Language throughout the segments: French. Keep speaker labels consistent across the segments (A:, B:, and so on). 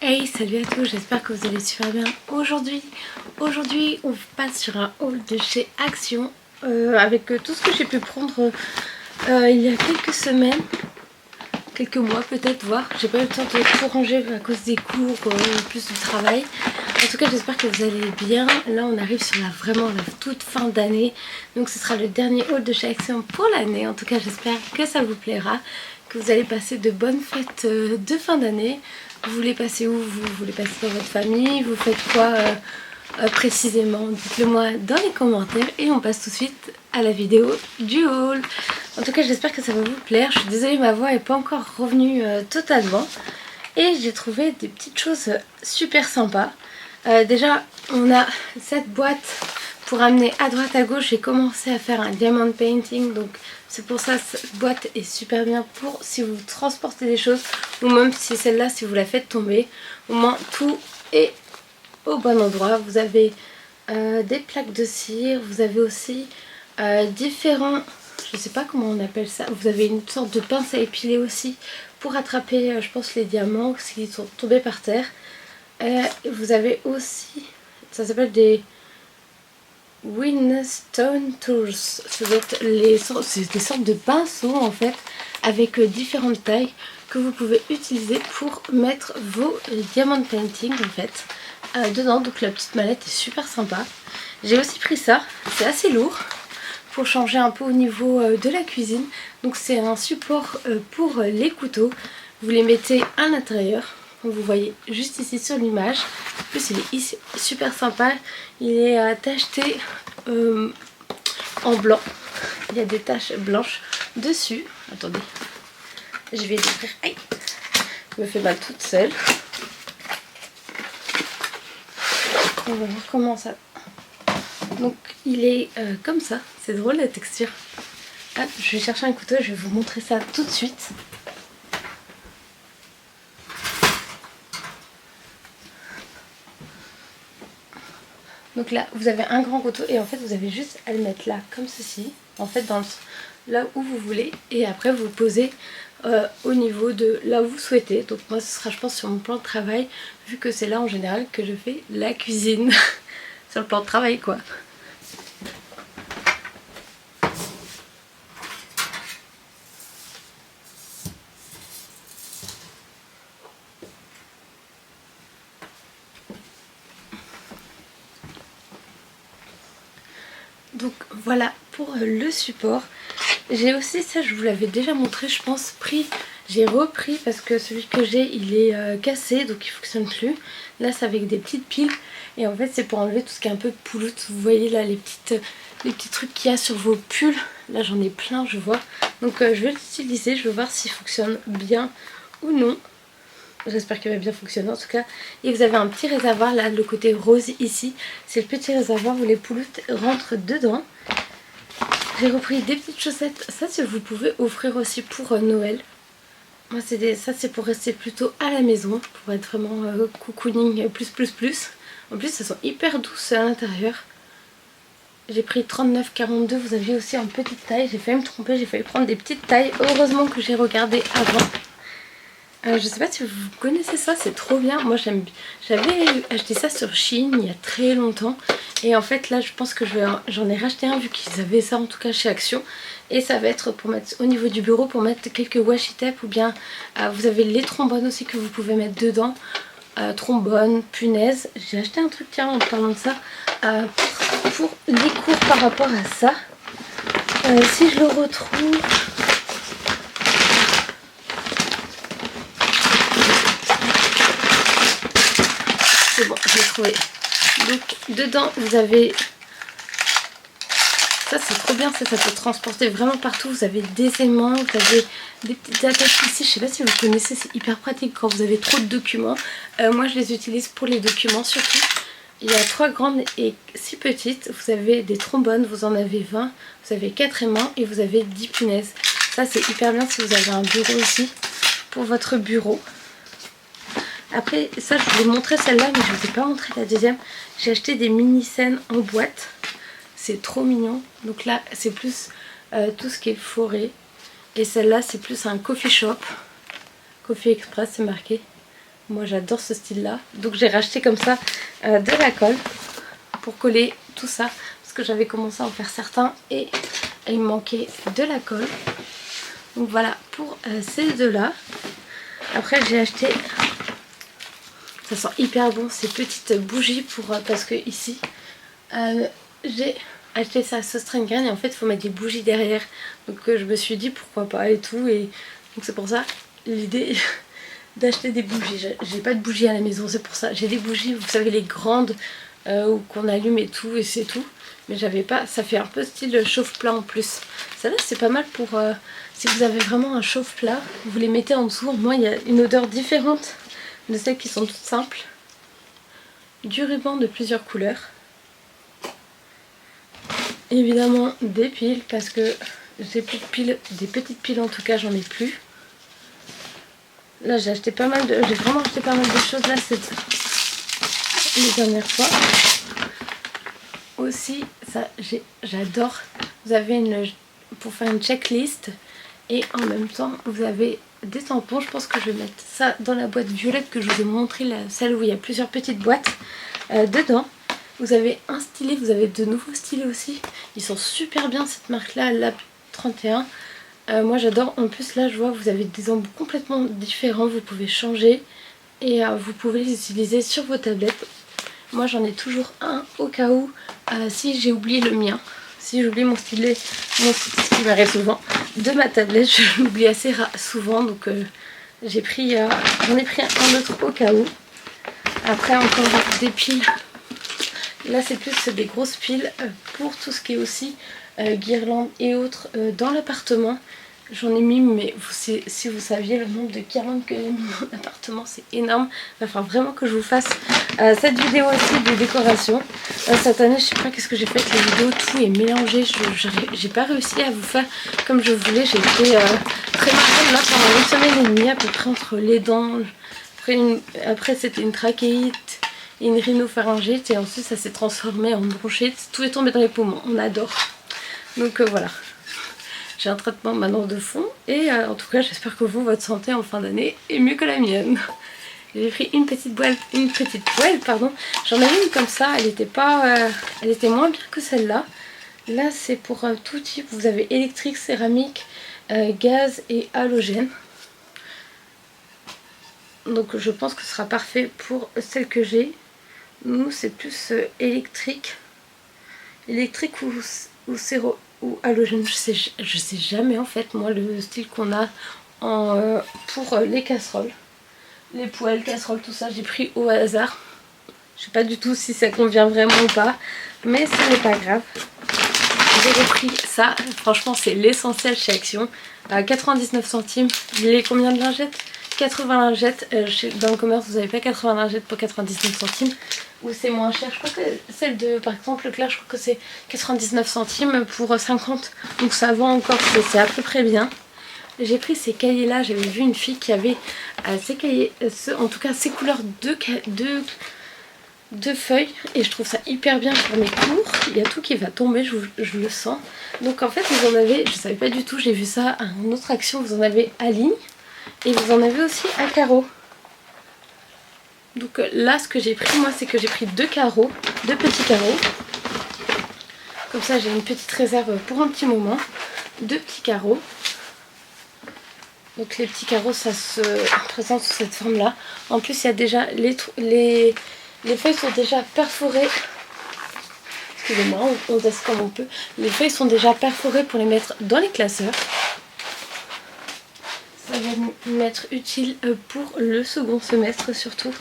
A: Hey, salut à tous, j'espère que vous allez super bien. Aujourd'hui, on passe sur un haul de chez Action avec tout ce que j'ai pu prendre il y a quelques semaines, quelques mois peut-être, voire. J'ai pas eu le temps de tout ranger à cause des cours, plus du travail. En tout cas, j'espère que vous allez bien. Là, on arrive sur vraiment la toute fin d'année. Donc, ce sera le dernier haul de chez Action pour l'année. En tout cas, j'espère que ça vous plaira, que vous allez passer de bonnes fêtes de fin d'année. Vous voulez passer où? Vous voulez passer dans votre famille? Vous faites quoi précisément? Dites-le moi dans les commentaires et on passe tout de suite à la vidéo du haul. En tout cas, j'espère que ça va vous plaire. Je suis désolée, ma voix n'est pas encore revenue totalement. Et j'ai trouvé des petites choses super sympas. Déjà, on a cette boîte pour amener à droite à gauche. J'ai commencé à faire un diamond painting, donc c'est pour ça cette boîte est super bien pour si vous transportez des choses, ou même si celle-là, si vous la faites tomber, au moins tout est au bon endroit. Vous avez des plaques de cire, vous avez aussi différents, je sais pas comment on appelle ça, vous avez une sorte de pince à épiler aussi pour attraper je pense les diamants s'ils sont tombés par terre. Vous avez aussi, ça s'appelle des Winstone Tools, c'est des sortes de pinceaux en fait avec différentes tailles que vous pouvez utiliser pour mettre vos diamond painting en fait dedans. Donc la petite mallette est super sympa. J'ai aussi pris ça, c'est assez lourd pour changer un peu au niveau de la cuisine. Donc c'est un support pour les couteaux, vous les mettez à l'intérieur. Vous voyez juste ici sur l'image. En plus il est ici, super sympa. Il est tacheté en blanc. Il y a des taches blanches dessus. Attendez, je vais l'ouvrir. Aïe, je me fais mal toute seule. On va voir comment ça. Donc il est comme ça. C'est drôle la texture. Ah, je vais chercher un couteau. Je vais vous montrer ça tout de suite. Donc là, vous avez un grand couteau et en fait, vous avez juste à le mettre là, comme ceci. En fait, là où vous voulez. Et après, vous posez au niveau de là où vous souhaitez. Donc moi, ce sera, je pense, sur mon plan de travail, vu que c'est là en général que je fais la cuisine. Sur le plan de travail, quoi. Donc voilà pour le support. J'ai aussi, ça je vous l'avais déjà montré je pense, j'ai repris parce que celui que j'ai il est cassé, donc il fonctionne plus. Là c'est avec des petites piles et en fait c'est pour enlever tout ce qui est un peu pouloute. Vous voyez là les petits trucs qu'il y a sur vos pulls. Là j'en ai plein je vois. Donc je vais l'utiliser, je vais voir s'il fonctionne bien ou non. J'espère qu'il va bien fonctionner en tout cas. Et vous avez un petit réservoir là, le côté rose ici. C'est le petit réservoir où les pouloutes rentrent dedans. J'ai repris des petites chaussettes. Ça, vous pouvez offrir aussi pour Noël. Moi, ça c'est pour rester plutôt à la maison. Pour être vraiment cocooning plus. En plus, elles sont hyper douces à l'intérieur. J'ai pris 39,42. Vous aviez aussi en petite taille. J'ai failli me tromper. J'ai failli prendre des petites tailles. Heureusement que j'ai regardé avant. Je sais pas si vous connaissez ça, c'est trop bien. Moi j'avais acheté ça sur Shein il y a très longtemps. Et en fait là je pense que j'en ai racheté un vu qu'ils avaient ça en tout cas chez Action. Et ça va être pour mettre au niveau du bureau, pour mettre quelques washi tape ou bien vous avez les trombones aussi que vous pouvez mettre dedans. Trombone, punaise. J'ai acheté un truc tiens en parlant de ça pour les cours par rapport à ça. Si je le retrouve... C'est bon, je l'ai trouvé. Donc dedans vous avez, ça c'est trop bien, ça peut transporter vraiment partout. Vous avez des aimants, vous avez des petites attaches ici. Je sais pas si vous connaissez, c'est hyper pratique quand vous avez trop de documents. Moi je les utilise pour les documents surtout. Il y a 3 grandes et 6 petites. Vous avez des trombones, vous en avez 20. Vous avez 4 aimants et vous avez 10 punaises. Ça c'est hyper bien si vous avez un bureau aussi, pour votre bureau. Après ça je vous ai montré celle-là mais je ne vous ai pas montré la deuxième. J'ai acheté des mini scènes en boîte. C'est trop mignon. Donc là c'est plus tout ce qui est forêt. Et celle-là c'est plus un coffee shop. Coffee Express c'est marqué. Moi j'adore ce style là. Donc j'ai racheté comme ça de la colle pour coller tout ça. Parce que j'avais commencé à en faire certains et il me manquait de la colle. Donc voilà pour ces deux là. Après j'ai acheté, ça sent hyper bon, ces petites bougies pour parce que ici j'ai acheté ça à Sostrengan et en fait il faut mettre des bougies derrière. Donc je me suis dit pourquoi pas et tout. Et donc c'est pour ça l'idée d'acheter des bougies. J'ai pas de bougies à la maison, c'est pour ça. J'ai des bougies, vous savez, les grandes qu'on allume et tout, et c'est tout. Mais j'avais pas, ça fait un peu style chauffe-plat en plus. Celle-là c'est pas mal pour si vous avez vraiment un chauffe-plat, vous les mettez en dessous. Moi il y a une odeur différente de celles qui sont toutes simples. Du ruban de plusieurs couleurs. Évidemment des piles parce que j'ai plus de piles, des petites piles en tout cas j'en ai plus. Là j'ai acheté pas mal de, j'ai vraiment acheté pas mal de choses là les dernières fois. Aussi ça j'adore, vous avez pour faire une checklist et en même temps vous avez des tampons. Je pense que je vais mettre ça dans la boîte violette que je vous ai montré, celle où il y a plusieurs petites boîtes dedans. Vous avez un stylet, vous avez de nouveaux stylets aussi. Ils sont super bien cette marque là, Lab 31. Moi j'adore. En plus là je vois vous avez des embouts complètement différents. Vous pouvez changer et vous pouvez les utiliser sur vos tablettes. Moi j'en ai toujours un au cas où si j'ai oublié le mien. Si j'oublie mon stylet, ce qui m'arrive souvent, de ma tablette, je l'oublie assez souvent. Donc j'en ai pris un autre au cas où. Après encore des piles. Là c'est plus des grosses piles pour tout ce qui est aussi guirlandes et autres dans l'appartement. J'en ai mis, mais si vous saviez le nombre de guirlandes que j'ai mis dans l'appartement, c'est énorme. Il va falloir vraiment que je vous fasse cette vidéo aussi de décoration. Cette année, je sais pas qu'est-ce que j'ai fait avec les vidéos, tout est mélangé. J'ai pas réussi à vous faire comme je voulais. J'ai été très malade là pendant une semaine et demie à peu près entre les dents. Après c'était une trachéite et une rhinopharyngite et ensuite ça s'est transformé en bronchite. Tout est tombé dans les poumons, on adore. Donc voilà. J'ai un traitement maintenant de fond et en tout cas j'espère que vous, votre santé en fin d'année est mieux que la mienne. J'ai pris une petite poêle, pardon. J'en avais une comme ça, elle était moins bien que celle-là. Là c'est pour tout type, vous avez électrique, céramique, gaz et halogène. Donc je pense que ce sera parfait pour celle que j'ai. Nous c'est plus électrique ou séro ou halogène, je sais jamais en fait moi le style qu'on a pour les casseroles, les poêles, casseroles, tout ça j'ai pris au hasard. Je sais pas du tout si ça convient vraiment ou pas, mais ce n'est pas grave. J'ai repris ça, franchement c'est l'essentiel chez Action, à 99 centimes. Les combien de lingettes? 80 lingettes, dans le commerce vous n'avez pas 80 lingettes pour 99 centimes. Ou c'est moins cher, je crois que celle de par exemple Leclerc, je crois que c'est 99 centimes pour 50. Donc ça va encore, c'est à peu près bien. J'ai pris ces cahiers là, j'avais vu une fille qui avait ces cahiers, en tout cas ces couleurs de feuilles. Et je trouve ça hyper bien pour mes cours. Il y a tout qui va tomber, je le sens. Donc en fait vous en avez, je savais pas du tout, j'ai vu ça à une autre Action, vous en avez à ligne. Et vous en avez aussi à carreaux. Donc là ce que j'ai pris moi c'est que j'ai pris deux petits carreaux. Comme ça j'ai une petite réserve pour un petit moment. Deux petits carreaux. Donc les petits carreaux ça se présente sous cette forme là. En plus il y a déjà les feuilles sont déjà perforées. Excusez-moi, on teste comme on peut. Les feuilles sont déjà perforées pour les mettre dans les classeurs. Ça va m'être utile pour le second semestre surtout.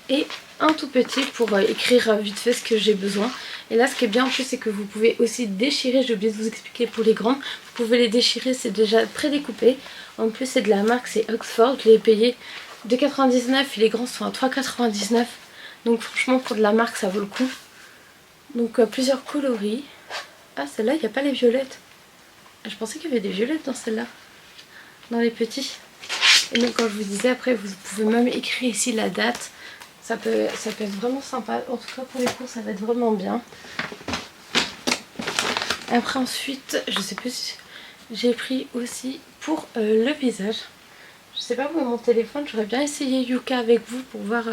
A: Et un tout petit pour écrire vite fait ce que j'ai besoin. Et là ce qui est bien en plus c'est que vous pouvez aussi déchirer, j'ai oublié de vous expliquer pour les grands. Vous pouvez les déchirer, c'est déjà prédécoupé. En plus c'est de la marque, c'est Oxford, je l'ai payé 2,99 et les grands sont à 3,99. Donc franchement pour de la marque ça vaut le coup. Donc plusieurs coloris. Ah celle-là il n'y a pas les violettes. Je pensais qu'il y avait des violettes dans celle-là. Dans les petits. Et donc comme je vous disais après vous pouvez même écrire ici la date. Ça peut être vraiment sympa. En tout cas pour les cours ça va être vraiment bien. Après ensuite je sais plus si j'ai pris aussi pour le visage. Je sais pas où est mon téléphone, j'aurais bien essayé Yuka avec vous pour voir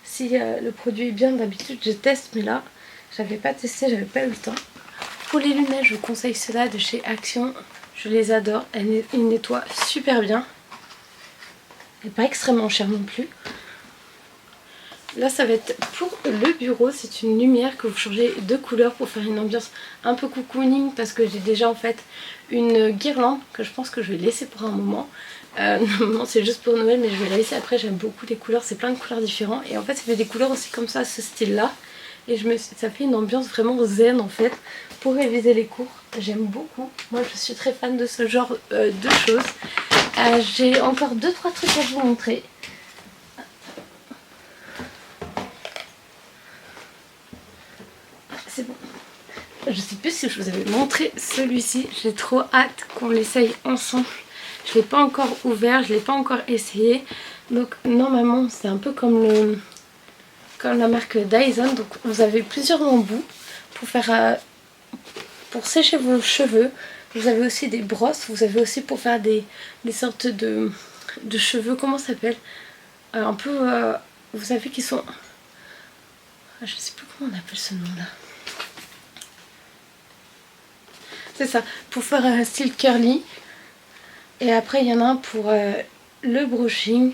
A: si le produit est bien. D'habitude je teste, mais là j'avais pas testé, j'avais pas eu le temps. Pour les lunettes, je vous conseille ceux-là de chez Action. Je les adore, ils nettoient super bien. Et pas extrêmement cher non plus. Là ça va être pour le bureau, c'est une lumière que vous changez de couleur pour faire une ambiance un peu cocooning, parce que j'ai déjà en fait une guirlande que je pense que je vais laisser pour un moment. Normalement c'est juste pour Noël, mais je vais la laisser après. J'aime beaucoup les couleurs, c'est plein de couleurs différentes et en fait ça fait des couleurs aussi comme ça, ce style là, et ça fait une ambiance vraiment zen en fait pour réviser les cours. J'aime beaucoup, moi je suis très fan de ce genre de choses. J'ai encore 2-3 trucs à vous montrer. C'est bon. Je sais plus si je vous avais montré celui-ci. J'ai trop hâte qu'on l'essaye ensemble. Je ne l'ai pas encore ouvert, je ne l'ai pas encore essayé. Donc normalement c'est un peu comme la marque Dyson. Donc vous avez plusieurs embouts pour faire pour sécher vos cheveux. Vous avez aussi des brosses. Vous avez aussi pour faire des sortes de cheveux. Comment ça s'appelle, un peu vous savez qui sont... Je sais plus comment on appelle ce nom là. C'est ça, pour faire un style curly. Et après il y en a un pour le brushing.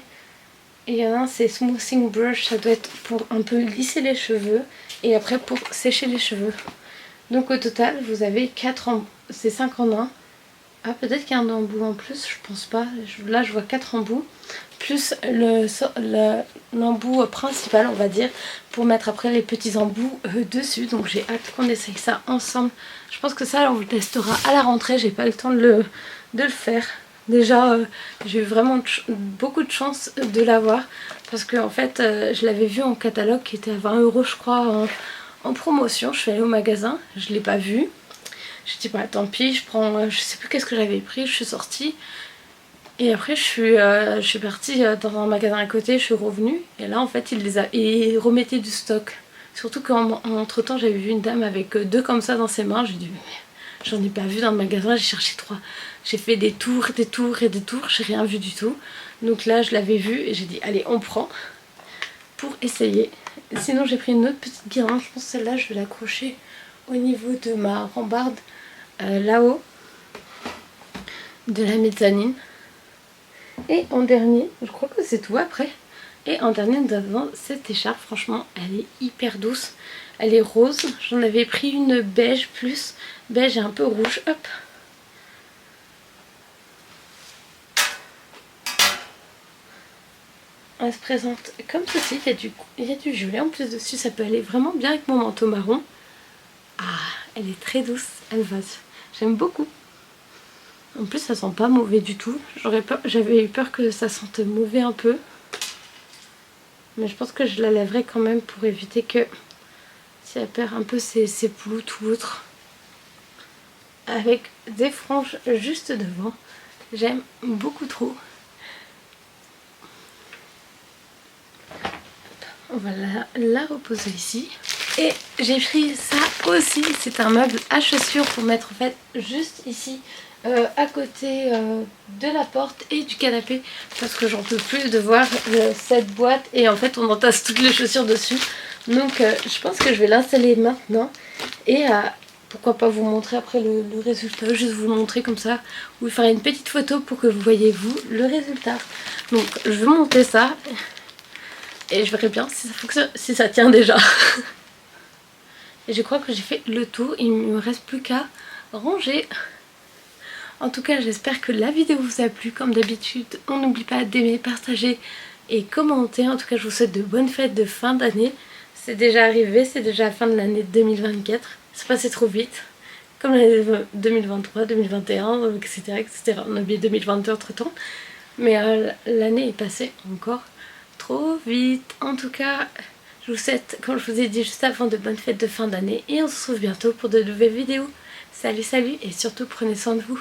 A: Et il y en a un c'est smoothing brush, ça doit être pour un peu lisser les cheveux. Et après pour sécher les cheveux. Donc au total vous avez 4 embouts, c'est 5 en 1. Ah peut-être qu'il y a un embout en plus, je pense pas. Là je vois 4 embouts. Plus l'embout principal on va dire, pour mettre après les petits embouts dessus. Donc j'ai hâte qu'on essaye ça ensemble. Je pense que ça on le testera à la rentrée, j'ai pas le temps de le faire. Déjà j'ai eu vraiment beaucoup de chance de l'avoir, parce que en fait je l'avais vu en catalogue qui était à 20 € je crois en promotion. Je suis allée au magasin, je l'ai pas vu. Je dit bah tant pis, je prends, je sais plus qu'est-ce que j'avais pris, je suis sortie. Et après je suis partie dans un magasin à côté, je suis revenue. Et là en fait il remettait du stock. Surtout qu'entre temps j'avais vu une dame avec 2 comme ça dans ses mains. J'ai dit mais j'en ai pas vu dans le magasin, j'ai cherché 3. J'ai fait des tours, des tours et des tours, j'ai rien vu du tout. Donc là je l'avais vu et j'ai dit allez on prend pour essayer. Sinon j'ai pris une autre petite guirlande, je pense que celle-là je vais l'accrocher au niveau de ma rambarde là-haut, de la mezzanine. Et en dernier, je crois que c'est tout après. Et en dernier nous avons cette écharpe, franchement elle est hyper douce. Elle est rose, j'en avais pris une beige plus, beige et un peu rouge, hop. Elle se présente comme ceci, il y a du violet en plus dessus, ça peut aller vraiment bien avec mon manteau marron. Ah, elle est très douce, elle va, j'aime beaucoup. En plus ça sent pas mauvais du tout, j'avais eu peur que ça sente mauvais un peu. Mais je pense que je la lèverai quand même pour éviter que si elle perd un peu ses ploutes ou autre. Avec des franges juste devant, j'aime beaucoup trop. On va la reposer ici. Et j'ai pris ça aussi, c'est un meuble à chaussures pour mettre en fait juste ici à côté de la porte et du canapé, parce que j'en peux plus de voir cette boîte et en fait on entasse toutes les chaussures dessus. Donc je pense que je vais l'installer maintenant et pourquoi pas vous montrer après le résultat, juste vous montrer comme ça, ou faire une petite photo pour que vous voyez vous le résultat. Donc je vais monter ça et je verrai bien si ça fonctionne, si ça tient déjà. Et je crois que j'ai fait le tour, il ne me reste plus qu'à ranger. En tout cas j'espère que la vidéo vous a plu. Comme d'habitude on n'oublie pas d'aimer, partager et commenter. En tout cas je vous souhaite de bonnes fêtes de fin d'année. C'est déjà arrivé, c'est déjà la fin de l'année 2024. C'est passé trop vite. Comme l'année 2023, 2021, etc. etc. On a oublié 2022 entre temps. Mais l'année est passée encore trop vite. En tout cas je vous souhaite, comme je vous ai dit juste avant, de bonnes fêtes de fin d'année. Et on se retrouve bientôt pour de nouvelles vidéos. Salut salut et surtout prenez soin de vous.